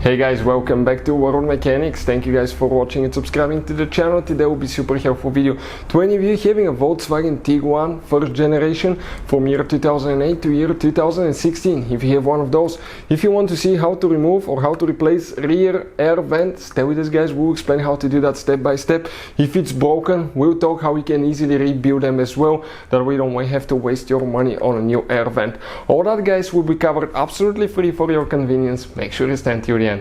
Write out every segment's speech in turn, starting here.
Hey guys, welcome back to World Mechanics. Thank you guys for watching and subscribing to the channel. Today will be super helpful video to any of you having a Volkswagen Tiguan first generation from year 2008 to year 2016. If you have one of those, if you want to see how to remove or how to replace rear air vent, stay with us guys. We'll explain how to do that step by step. If it's broken, we'll talk how we can easily rebuild them as well, that we don't have to waste your money on a new air vent. All that guys will be covered absolutely free for your convenience. Make sure you stand till the end.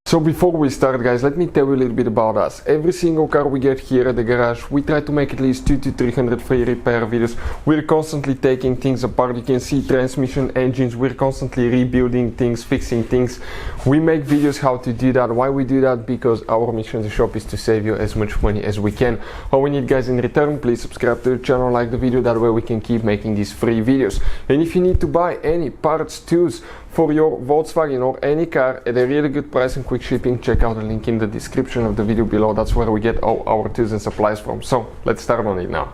So before we start guys, let me tell you a little bit about us. Every single car we get here at the garage, we try to make at least 200 to 300 free repair videos. We're constantly taking things apart. You can see transmission, engines, we're constantly rebuilding things, fixing things. We make videos how to do that. Why we do that? Because our mission in the shop is to save you as much money as we can. All we need guys in return, please subscribe to the channel, like the video, that way we can keep making these free videos. And if you need to buy any parts, tools for your Volkswagen or any car at a really good price and quick shipping, check out the link in the description of the video below. That's where we get all our tools and supplies from. So let's start on it now.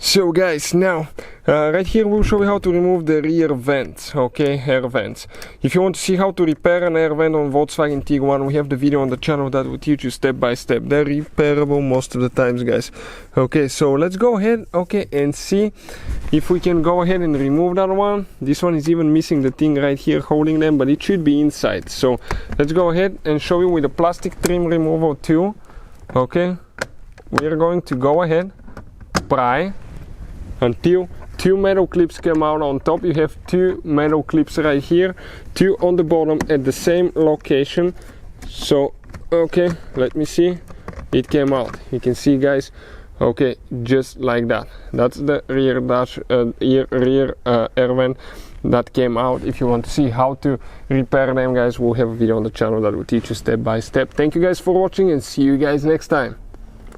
So guys, now right here we'll show you how to remove the rear vents, okay, air vents. If you want to see how to repair an air vent on Volkswagen Tiguan, we have the video on the channel that will teach you step by step. They're repairable most of the times guys. Okay, so let's go ahead, okay, and see if we can go ahead and remove that one. This one is even missing the thing right here holding them, but it should be inside. So let's go ahead and show you with the plastic trim removal tool. Okay, we're going to go ahead, pry until two metal clips come out on top. You have two metal clips right here, two on the bottom at the same location. So okay, let me see, it came out. You can see guys, okay, just like that. That's the rear dash rear air vent that came out. If you want to see how to repair them guys, we'll have a video on the channel that will teach you step by step. Thank you guys for watching and see you guys next time.